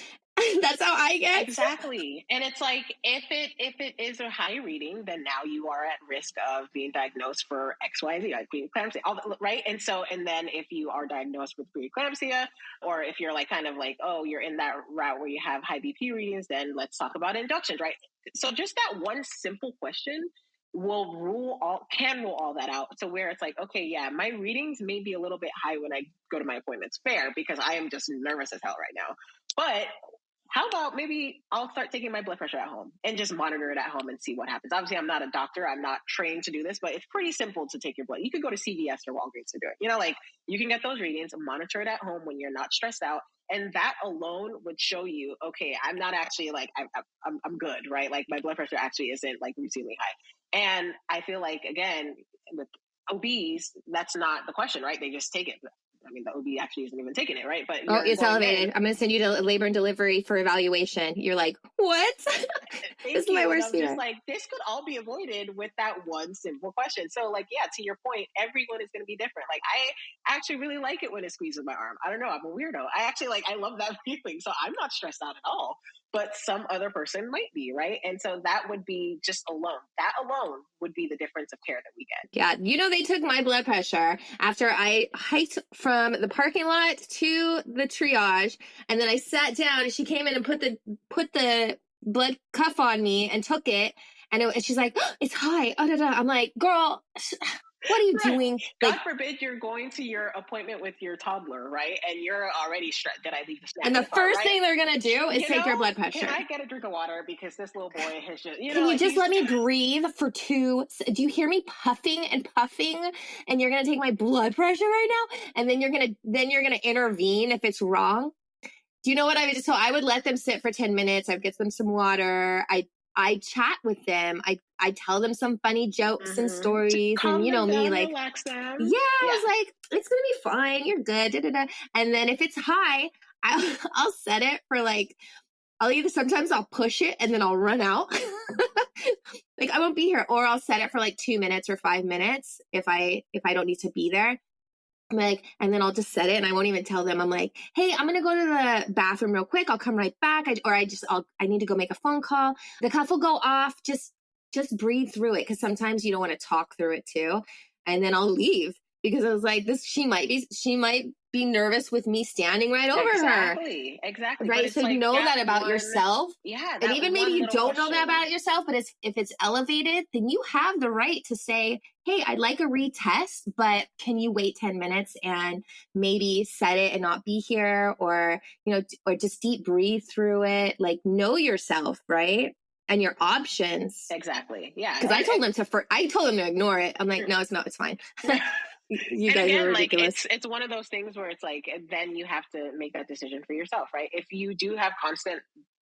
A: That's how I get.
B: Exactly. And it's like, if it is a high reading, then now you are at risk of being diagnosed for XYZ, like preeclampsia, right? And then if you are diagnosed with preeclampsia, or if you're you're in that route where you have high BP readings, then let's talk about inductions, right? So just that one simple question can rule all that out. So where it's like, okay, yeah, my readings may be a little bit high when I go to my appointments. Fair, because I am just nervous as hell right now. But how about maybe I'll start taking my blood pressure at home and just monitor it at home and see what happens. Obviously, I'm not a doctor. I'm not trained to do this, but it's pretty simple to take your blood. You could go to CVS or Walgreens to do it. You can get those readings, monitor it at home when you're not stressed out. And that alone would show you, okay, I'm not actually I'm good, right? Like my blood pressure actually isn't routinely high. And I feel like, again, with OBs, that's not the question, right? They just take it. I mean, the OB actually isn't even taking it, right? But
A: it's elevated. I'm going to send you to labor and delivery for evaluation. You're like, what?
B: This is my worst fear. Just this could all be avoided with that one simple question. So, to your point, everyone is going to be different. I actually really like it when it squeezes my arm. I don't know. I'm a weirdo. I love that feeling. So I'm not stressed out at all. But some other person might be, right? And so that would be just alone. That alone would be the difference of care that we get.
A: Yeah. They took my blood pressure after I hiked from the parking lot to the triage. And then I sat down and she came in and put the blood cuff on me and took it. And she's like, oh, it's high. Oh, da, da. I'm like, girl, what are you doing?
B: God forbid you're going to your appointment with your toddler, right? And you're already stressed. Did I leave the snack?
A: And the first thing they're going to do is take your blood pressure.
B: Can I get a drink of water? Because this little boy has just,
A: Can you just let me breathe for 2? Do you hear me puffing and puffing? And you're going to take my blood pressure right now? And then you're going to intervene if it's wrong. Do you know what I would do? So I would let them sit for 10 minutes. I'd get them some water. I chat with them. I tell them some funny jokes and stories, and me,
B: relax them.
A: I was like, it's gonna be fine. You're good. Da, da, da. And then if it's high, I'll set it for sometimes I'll push it and then I'll run out. I won't be here, or I'll set it for 2 minutes or 5 minutes if I don't need to be there. And then I'll just set it and I won't even tell them. I'm like, hey, I'm going to go to the bathroom real quick. I'll come right back. I need to go make a phone call. The cuff will go off. Just breathe through it. Cause sometimes you don't want to talk through it too. And then I'll leave because I was like, she might be nervous with me standing right over her.
B: Exactly. But
A: Right.
B: it's
A: So
B: like
A: know that about
B: one,
A: yourself.
B: yeah,
A: And
B: that
A: even maybe
B: one
A: you
B: little
A: don't know that
B: question.
A: about yourself, but if it's elevated, then you have the right to say, hey, I'd like a retest, but can you wait 10 minutes and maybe set it and not be here, or, you know, or just deep breathe through it. Like, know yourself, right? And your options.
B: Exactly. Yeah.
A: Because I told them to ignore it. I'm like, no, it's not. It's fine. You
B: and
A: guys
B: again,
A: are
B: like
A: ridiculous.
B: it's one of those things where it's like, then you have to make that decision for yourself, right? If you do have constant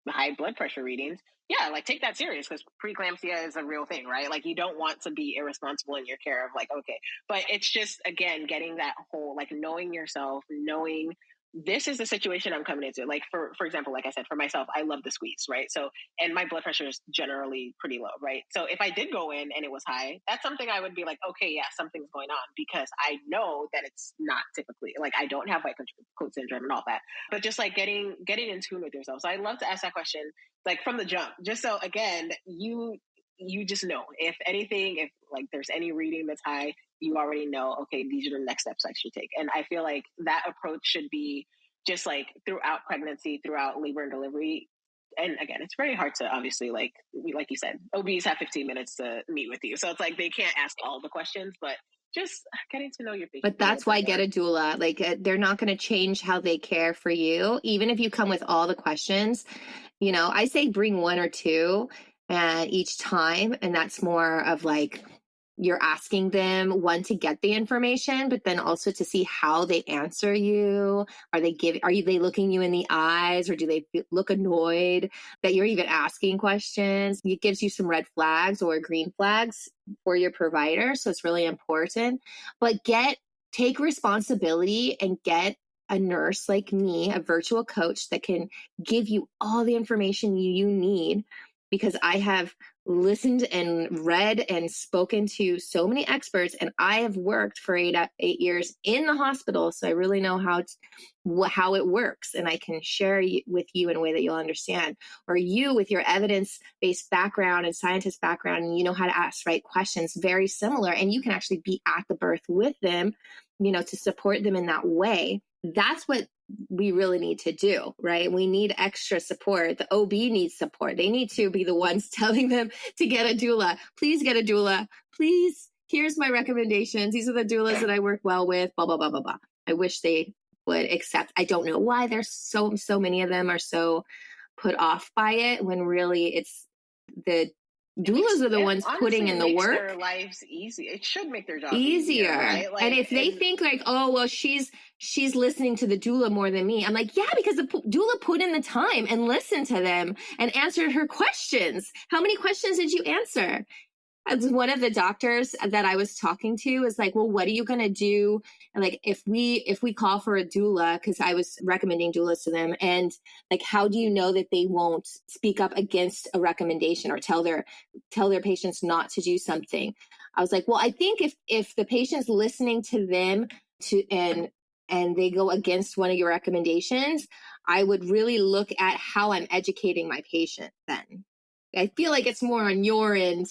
B: high blood pressure readings, yeah, like take that serious, because preeclampsia is a real thing, right? Like you don't want to be irresponsible in your care of like, okay, but it's just, again, getting that whole, like, knowing yourself, knowing this is the situation I'm coming into. Like for example, like I said, for myself, I love the squeeze, right? So, and my blood pressure is generally pretty low, right? So if I did go in and it was high, that's something I would be like, okay, yeah, something's going on, because I know that it's not typically, like, I don't have white coat syndrome and all that. But just like getting in tune with yourself. So I love to ask that question like from the jump, just so again, you just know if anything, if like there's any reading that's high, you already know, okay, these are the next steps I should take. And I feel like that approach should be just like throughout pregnancy, throughout labor and delivery. And again, it's very hard to obviously, like you said, OBs have 15 minutes to meet with you. So it's like they can't ask all the questions, but just getting to know your patient.
A: But that's why get a doula. Like they're not going to change how they care for you. Even if you come with all the questions, you know, I say bring one or two each time. And that's more of like, you're asking them, one, to get the information, but then also to see how they answer you. Are they looking you in the eyes, or do they look annoyed that you're even asking questions? It gives you some red flags or green flags for your provider. So it's really important. But take responsibility and get a nurse like me, a virtual coach that can give you all the information you need, because I have listened and read and spoken to so many experts, and I have worked for 8 years in the hospital. So I really know how it works, and I can share with you in a way that you'll understand, or you with your evidence-based background and scientist background, and you know how to ask right questions, very similar. And you can actually be at the birth with them, you know, to support them in that way. That's what we really need to do, right? We need extra support. The OB needs support. They need to be the ones telling them to get a doula. Please get a doula. Please, here's my recommendations. These are the doulas that I work well with, blah, blah, blah, blah, blah. I wish they would accept. I don't know why there's so many of them are so put off by it, when really it's the doulas are the ones putting in the work.
B: Their lives easy. It should make their job
A: easier,
B: right? Like,
A: and if they think like, oh, well, she's listening to the doula more than me, I'm like, yeah, because the doula put in the time and listened to them and answered her questions. How many questions did you answer? One of the doctors that I was talking to was like, well, what are you going to do? Like, if we call for a doula, because I was recommending doulas to them, and like, how do you know that they won't speak up against a recommendation or tell their patients not to do something? I was like, well, I think if the patient's listening to them and they go against one of your recommendations, I would really look at how I'm educating my patient then. I feel like it's more on your end,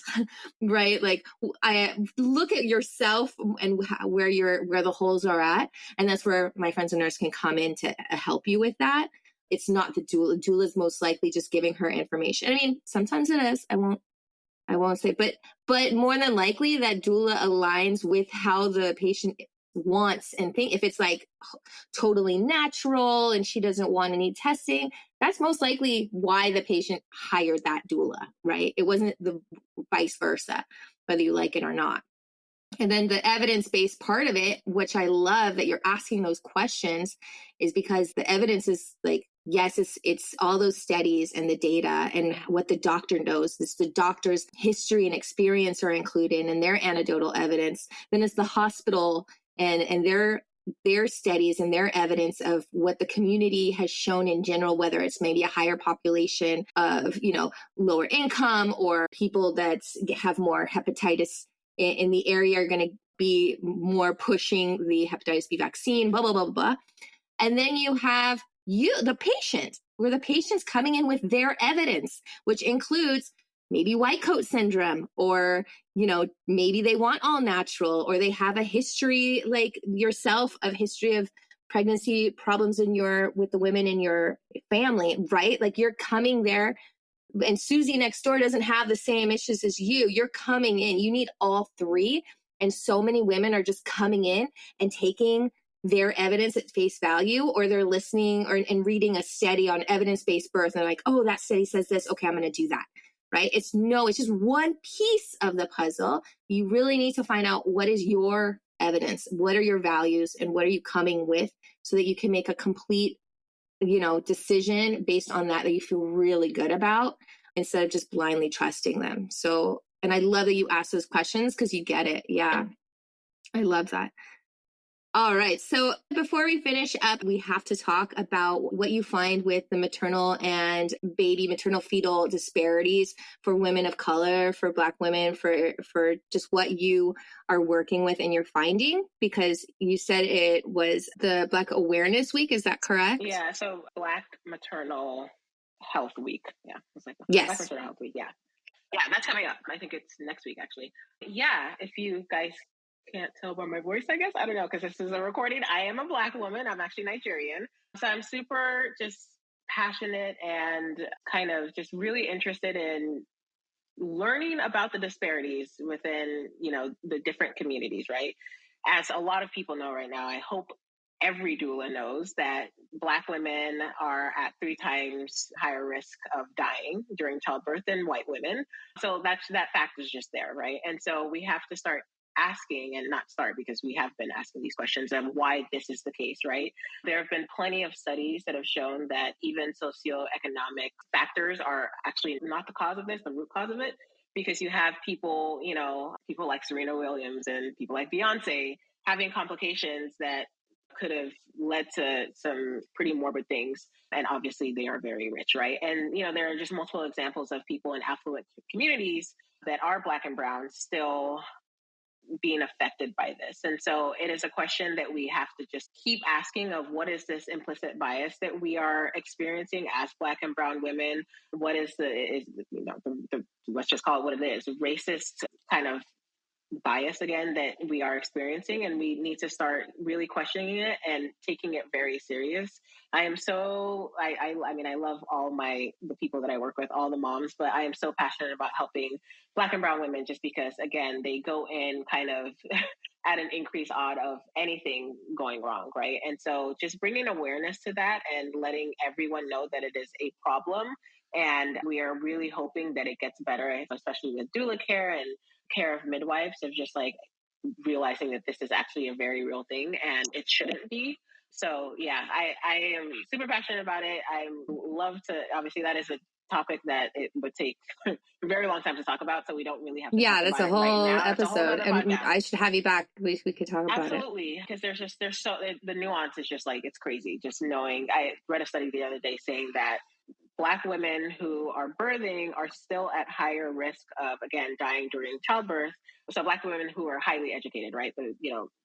A: right? Like, I look at yourself and where the holes are at. And that's where my friends and nurse can come in to help you with that. It's not the doula. Doula is most likely just giving her information. I mean, sometimes it is. I won't say, but more than likely that doula aligns with how the patient wants and think. If it's like totally natural and she doesn't want any testing, that's most likely why the patient hired that doula, right? It wasn't the vice versa, whether you like it or not. And then the evidence-based part of it, which I love that you're asking those questions, is because the evidence is like, yes, it's all those studies and the data and what the doctor knows. It's the doctor's history and experience are included and their anecdotal evidence. Then it's the hospital and their studies and their evidence of what the community has shown in general, whether it's maybe a higher population of, you know, lower income or people that have more hepatitis in the area are going to be more pushing the hepatitis B vaccine, blah, blah, blah, blah. And then you have the patient, where the patient's coming in with their evidence, which includes maybe white coat syndrome, or, you know, maybe they want all natural, or they have a history like yourself, of history of pregnancy problems with the women in your family, right? Like you're coming there, and Susie next door doesn't have the same issues as you. You're coming in. You need all three. And so many women are just coming in and taking their evidence at face value, or they're listening and reading a study on evidence-based birth. And they're like, oh, that study says this. Okay, I'm going to do that. Right? It's just one piece of the puzzle. You really need to find out what is your evidence, what are your values, and what are you coming with, so that you can make a complete decision based on that you feel really good about, instead of just blindly trusting them. So, and I love that you ask those questions because you get it. Yeah. I love that. All right. So before we finish up, we have to talk about what you find with the maternal and maternal fetal disparities for women of color, for Black women, for just what you are working with and you're finding, because you said it was the Black Awareness Week. Is that correct?
B: Yeah. So Black Maternal Health Week. Yeah. It's like
A: yes.
B: Black Maternal Health Week. Yeah. Yeah. That's coming up. I think it's next week, actually. Yeah. If you guys can't tell by my voice, I guess. I don't know, because this is a recording. I am a Black woman. I'm actually Nigerian. So I'm super just passionate and kind of just really interested in learning about the disparities within, the different communities, right? As a lot of people know right now, I hope every doula knows that Black women are at 3 times higher risk of dying during childbirth than white women. So that fact is just there, right? And so we have to start asking, and not start, because we have been asking these questions of why this is the case, right? There have been plenty of studies that have shown that even socioeconomic factors are actually not the cause of this, the root cause of it, because you have people, people like Serena Williams and people like Beyonce having complications that could have led to some pretty morbid things. And obviously they are very rich, right? And, there are just multiple examples of people in affluent communities that are Black and brown still being affected by this. And so it is a question that we have to just keep asking of, what is this implicit bias that we are experiencing as Black and brown women? What is let's just call it what it is, racist kind of bias again that we are experiencing, and we need to start really questioning it and taking it very serious. I am so I mean, I love all the people that I work with, all the moms, but I am so passionate about helping Black and brown women, just because again they go in kind of at an increased odd of anything going wrong, right? And so just bringing awareness to that and letting everyone know that it is a problem, and we are really hoping that it gets better, especially with doula care and care of midwives, of just like realizing that this is actually a very real thing and it shouldn't be. So yeah, I am super passionate about it. I love to, obviously that is a topic that it would take a very long time to talk about, so we don't really have to talk
A: that's
B: about
A: a whole
B: right now.
A: episode. And I should have you back. We could talk about
B: Absolutely, because there's so the nuance is just like, it's crazy. Just knowing, I read a study the other day saying that Black women who are birthing are still at higher risk of, again, dying during childbirth. So Black women who are highly educated, right?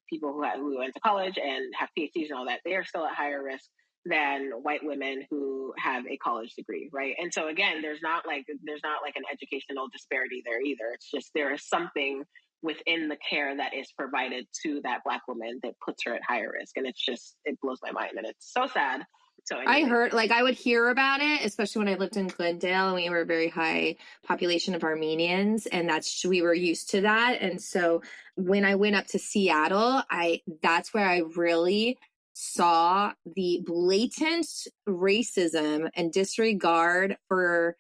B: People who went to college and have PhDs and all that, they are still at higher risk than white women who have a college degree, right? And so again, there's not like an educational disparity there either. It's just there is something within the care that is provided to that Black woman that puts her at higher risk. And it blows my mind, and it's so sad. So
A: I heard, I would hear about it, especially when I lived in Glendale, and we were a very high population of Armenians, and we were used to that. And so when I went up to Seattle, that's where I really saw the blatant racism and disregard for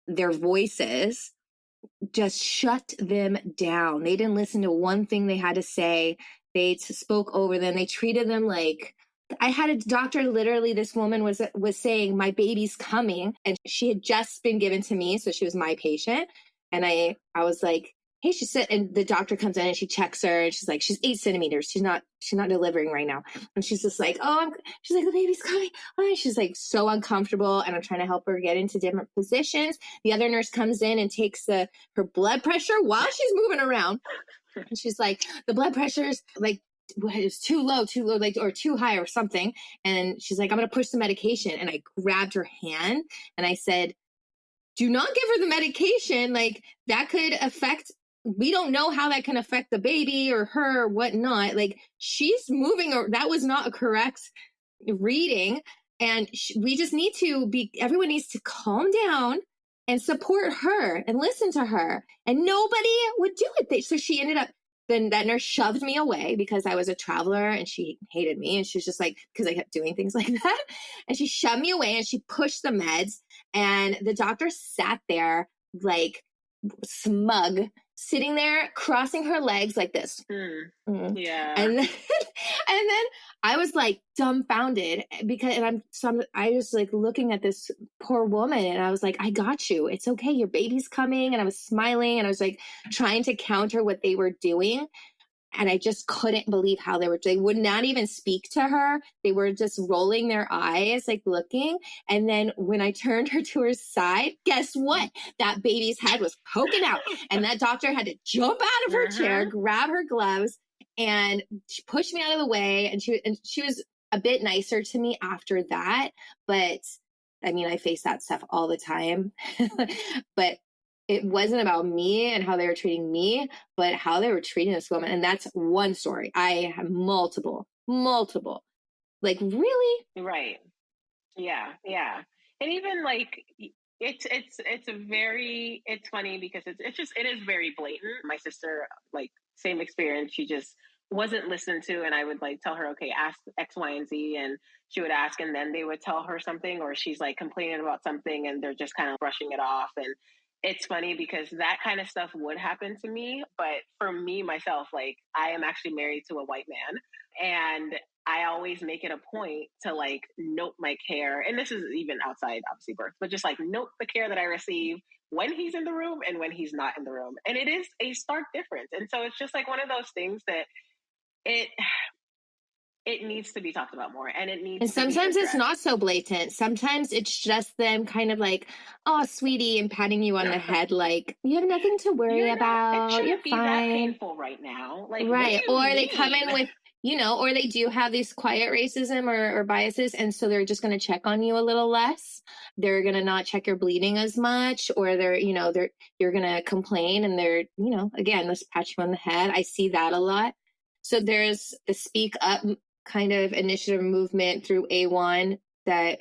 A: their voices just shut them down. They didn't listen to one thing they had to say. They spoke over them. They treated them like, I had a doctor, literally, this woman was saying, my baby's coming, and she had just been given to me, so she was my patient. And I was like, hey, she said, and the doctor comes in and she checks her, and she's like, she's 8 centimeters. She's not delivering right now. And she's just like, she's like, the baby's coming. Oh, and she's like so uncomfortable, and I'm trying to help her get into different positions. The other nurse comes in and takes her blood pressure while she's moving around. And she's like, the blood pressure's like, it's too low, like, or too high or something. And she's like, I'm going to push the medication. And I grabbed her hand and I said, do not give her the medication. Like, that could affect, we don't know how that can affect the baby or her or whatnot. Like, she's moving, or that was not a correct reading, and we just need to everyone needs to calm down and support her and listen to her. And nobody would do it. So she ended up, then that nurse shoved me away because I was a traveler and she hated me. And she was just like, because I kept doing things like that. And she shoved me away and she pushed the meds. And the doctor sat there like smug, sitting there, crossing her legs like this.
B: Yeah.
A: And then, and then I was like dumbfounded because, I was like looking at this poor woman and I was like, I got you. It's okay. Your baby's coming. And I was smiling and I was like trying to counter what they were doing. And I just couldn't believe how they would not even speak to her. They were just rolling their eyes, like looking. And then when I turned her to her side, guess what? That baby's head was poking out. And that doctor had to jump out of her chair, grab her gloves, and she pushed me out of the way. And she was a bit nicer to me after that. But I mean, I face that stuff all the time. But it wasn't about me and how they were treating me, but how they were treating this woman. And that's one story. I have multiple. Like, really?
B: Right. Yeah. Yeah. And even like, it's funny because it is very blatant. My sister, like, same experience. She just wasn't listened to. And I would like tell her, okay, ask X, Y, and Z. And she would ask, and then they would tell her something, or she's like complaining about something and they're just kind of brushing it off. And it's funny because that kind of stuff would happen to me. But for me, myself, like, I am actually married to a white man, and I always make it a point to like note my care. And this is even outside, obviously, birth, but just like note the care that I receive when he's in the room and when he's not in the room. And it is a stark difference. And so it's just like one of those things that it needs to be talked about more, and it needs
A: and sometimes it's not so blatant. Sometimes it's just them kind of like, oh, sweetie, and patting you on the head like, you have nothing to worry about.
B: It shouldn't
A: You're
B: be
A: fine.
B: that painful right now. Like,
A: right. Or
B: mean?
A: they come in with, or they do have these quiet racism or biases. And so they're just going to check on you a little less. They're going to not check your bleeding as much, or you're going to complain and they're, again, let's pat you on the head. I see that a lot. So there's the Speak Up kind of initiative movement through A1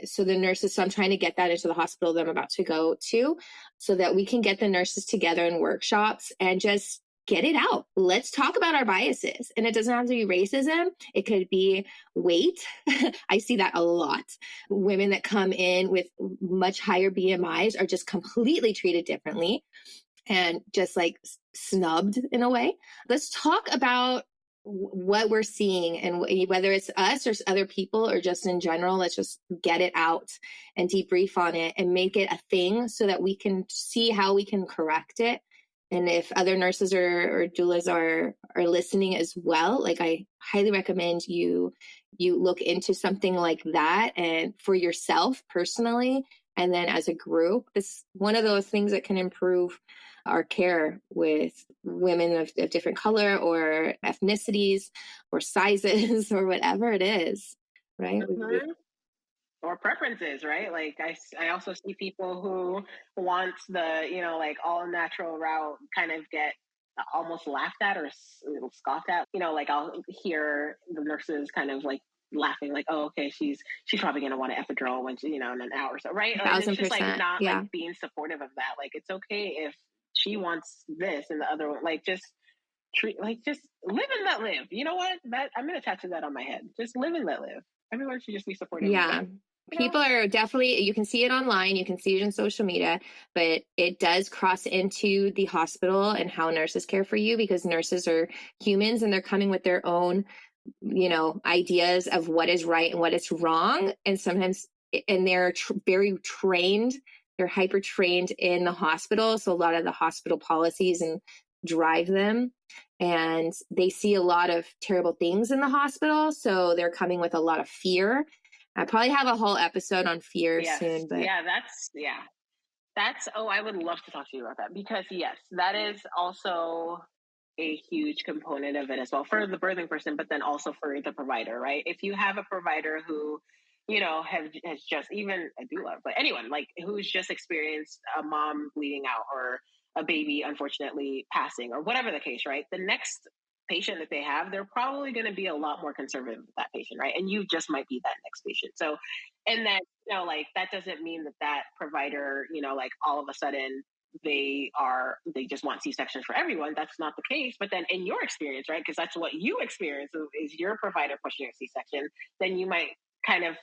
A: so the nurses, so I'm trying to get that into the hospital that I'm about to go to so that we can get the nurses together in workshops and just get it out. Let's talk about our biases. And it doesn't have to be racism. It could be weight. I see that a lot. Women that come in with much higher BMIs are just completely treated differently and just like snubbed in a way. Let's talk about what we're seeing, and whether it's us or other people or just in general. Let's just get it out and debrief on it and make it a thing so that we can see how we can correct it. And if other nurses or doulas are listening as well, like, I highly recommend you look into something like that, and for yourself personally, and then as a group. It's one of those things that can improve our care with women of different color or ethnicities or sizes or whatever it is, right?
B: Or preferences, right? Like, I also see people who want the, like, all natural route kind of get almost laughed at or scoffed at. Like, I'll hear the nurses kind of like laughing, like, oh, okay, she's probably going to want an epidural when she, in an hour or so, right? And it's just like not like being supportive of that. Like, it's okay if she wants this and the other one, like, just just live and let live. You know what? That I'm going to tattoo that on my head. Just live and let live. Everyone should just be supportive.
A: Yeah. People are definitely, you can see it online, you can see it in social media, but it does cross into the hospital and how nurses care for you, because nurses are humans and they're coming with their own, ideas of what is right and what is wrong. And sometimes, and they're very trained, they're hyper trained in the hospital. So a lot of the hospital policies and drive them, and they see a lot of terrible things in the hospital. So they're coming with a lot of fear. I probably have a whole episode on fear soon, but
B: I would love to talk to you about that, because yes, that is also a huge component of it as well for the birthing person, but then also for the provider, right? If you have a provider who, has just, even a doula, but anyone like who's just experienced a mom bleeding out or a baby unfortunately passing or whatever the case, right? The next patient that they have, they're probably going to be a lot more conservative with that patient, right? And you just might be that next patient. So, and then, like, that doesn't mean that that provider, like, all of a sudden they just want C-sections for everyone. That's not the case. But then in your experience, right, because that's what you experience is your provider pushing a C-section, then you might kind of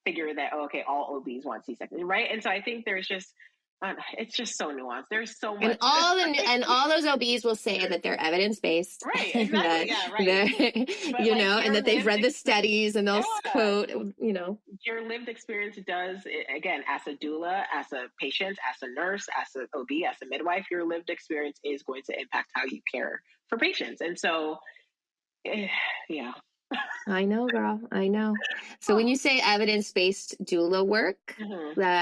B: figure that, oh, okay, all OBs want C-section, right? And so I think there's just, it's just so nuanced. There's so much.
A: And all those OBs will say that they're evidence-based.
B: Right, exactly.
A: That,
B: yeah, right.
A: But and that they've read the studies and they'll quote,
B: Your lived experience does, again, as a doula, as a patient, as a nurse, as an OB, as a midwife, your lived experience is going to impact how you care for patients. And so, yeah.
A: I know, girl. I know. So when you say evidence-based doula work,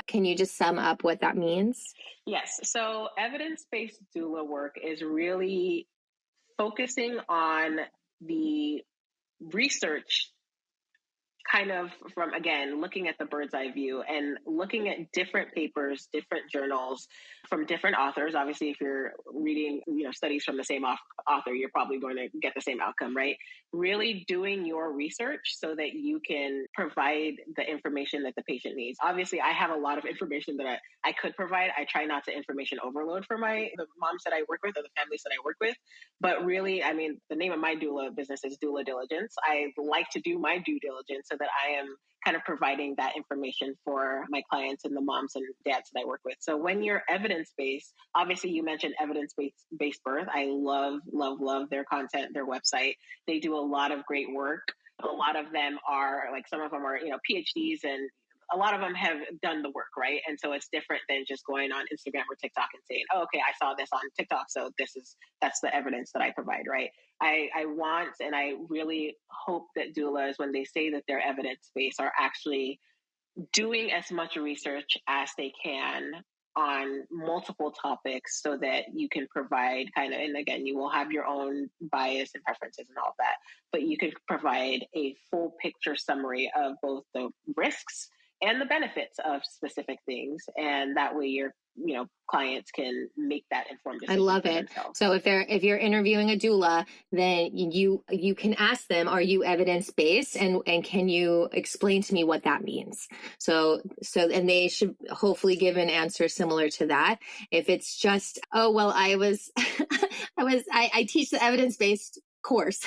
A: can you just sum up what that means?
B: Yes. So evidence-based doula work is really focusing on the research, kind of from, again, looking at the bird's eye view and looking at different papers, different journals from different authors. Obviously, if you're reading, studies from the same author, you're probably going to get the same outcome, right? Really doing your research so that you can provide the information that the patient needs. Obviously, I have a lot of information that I could provide. I try not to information overload for the moms that I work with or the families that I work with. But really, I mean, the name of my doula business is Doula Diligence. I like to do my due diligence so that I am kind of providing that information for my clients and the moms and dads that I work with. So when you're evidence-based, obviously you mentioned evidence-based birth. I love, love, love their content, their website. They do a lot of great work. A lot of them are, like, some of them are, PhDs, and a lot of them have done the work, right? And so it's different than just going on Instagram or TikTok and saying, oh, okay, I saw this on TikTok, so that's the evidence that I provide, right? I want, and I really hope that doulas, when they say that they're evidence-based, are actually doing as much research as they can on multiple topics so that you can provide and again, you will have your own bias and preferences and all of that, but you can provide a full picture summary of both the risks and the benefits of specific things. And that way your clients can make that informed decision.
A: I love it.
B: Themselves.
A: So if you're interviewing a doula, then you can ask them, are you evidence-based? And can you explain to me what that means? So and they should hopefully give an answer similar to that. If it's just, oh, well, I teach the evidence-based course,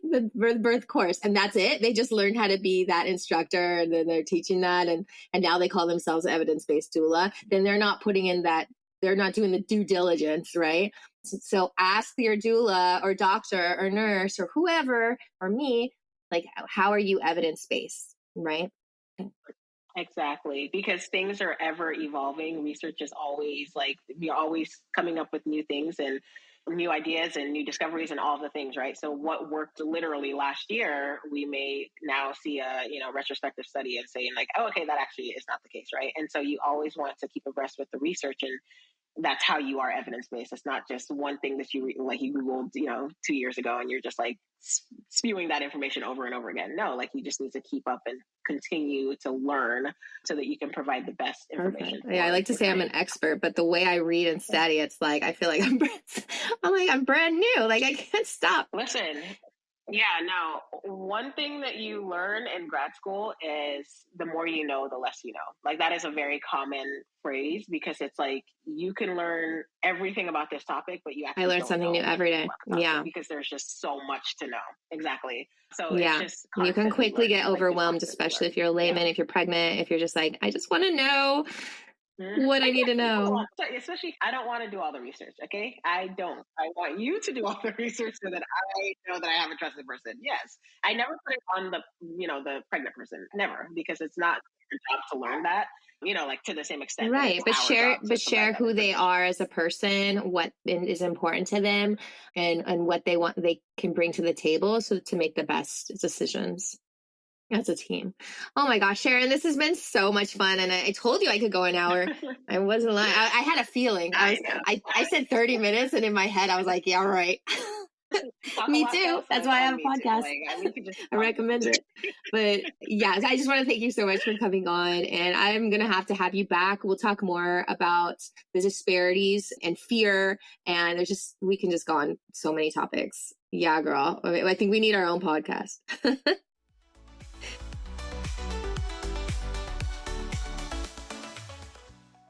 A: the birth course, and that's it. They just learned how to be that instructor, and then they're teaching that, and now they call themselves evidence-based doula. Then they're not putting in that, they're not doing the due diligence, right? So ask your doula or doctor or nurse or whoever, or me, like, how are you evidence-based, right?
B: Exactly, because things are ever evolving. Research is always, like, you're always coming up with new things and new ideas and new discoveries and all the things, right? So what worked literally last year, we may now see a retrospective study and saying, like, oh, okay, that actually is not the case, right? And so you always want to keep abreast with the research, and that's how you are evidence-based. It's not just one thing that you Googled 2 years ago and you're just like spewing that information over and over again. No, like, you just need to keep up and continue to learn so that you can provide the best information.
A: Yeah, I like to say I'm an expert, but the way I read and study, it's like I feel like I'm brand new. Like, I can't stop.
B: Listen. Yeah, no. One thing that you learn in grad school is the more you know, the less you know. Like, that is a very common phrase, because it's like you can learn everything about this topic, but you actually
A: learn something new every day. Yeah,
B: because there's just so much to know. Exactly. So
A: yeah,
B: it's just
A: you can quickly get overwhelmed, especially if you're a layman, if you're pregnant, if you're just like, I just want to know what I need to know.
B: Especially, I don't want to do all the research. Okay, I don't. I want you to do all the research so that I know that I have a trusted person. Yes, I never put it on the pregnant person. Never, because it's not your job to learn that. Like, to the same extent.
A: Right, but share who they are as a person, what is important to them, and what they can bring to the table, so to make the best decisions as a team. Oh my gosh, Sharon, this has been so much fun. And I told you I could go an hour. I wasn't lying. I had a feeling. I said 30 minutes, and in my head I was like, yeah, right.
B: Talk
A: Me
B: about
A: too.
B: that
A: That's why I have a
B: me too.
A: podcast.
B: Like we could just
A: I recommend it. But yeah, I just want to thank you so much for coming on. And I'm going to have you back. We'll talk more about the disparities and fear. And we can just go on so many topics. Yeah, girl. I think we need our own podcast.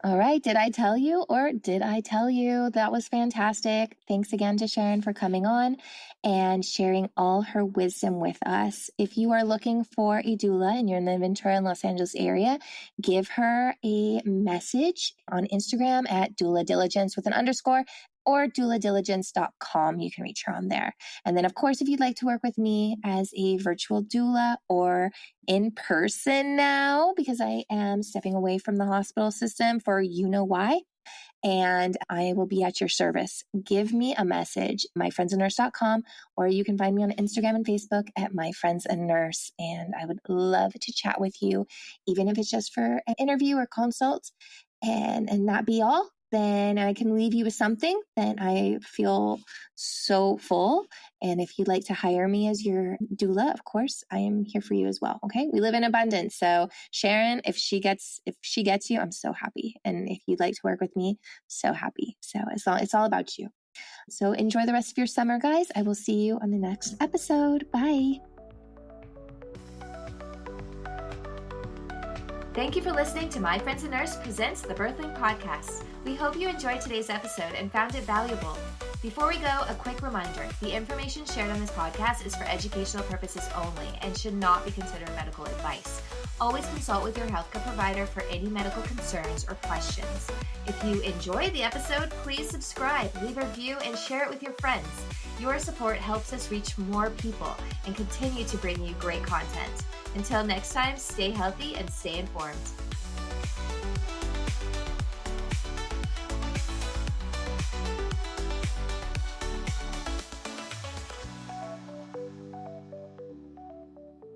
A: All right. Did I tell you or did I tell you? That was fantastic. Thanks again to Sharon for coming on and sharing all her wisdom with us. If you are looking for a doula and you're in the Ventura and Los Angeles area, give her a message on Instagram at doula diligence with an underscore or douladiligence.com. You can reach her on there. And then, of course, if you'd like to work with me as a virtual doula or in person now, because I am stepping away from the hospital system for you know why, and I will be at your service. Give me a message, myfriendsandnurse.com, or you can find me on Instagram and Facebook at myfriendsandnurse. And I would love to chat with you, even if it's just for an interview or consult, and that be all. Then I can leave you with something. Then I feel so full. And if you'd like to hire me as your doula, of course, I am here for you as well. Okay. We live in abundance. So Sharon, if she gets you, I'm so happy. And if you'd like to work with me, so happy. So it's all about you. So enjoy the rest of your summer, guys. I will see you on the next episode. Bye. Thank you for listening to My Friends and Nurse presents the Birthling Podcast. We hope you enjoyed today's episode and found it valuable. Before we go, a quick reminder. The information shared on this podcast is for educational purposes only and should not be considered medical advice. Always consult with your healthcare provider for any medical concerns or questions. If you enjoyed the episode, please subscribe, leave a review, and share it with your friends. Your support helps us reach more people and continue to bring you great content. Until next time, stay healthy and stay informed.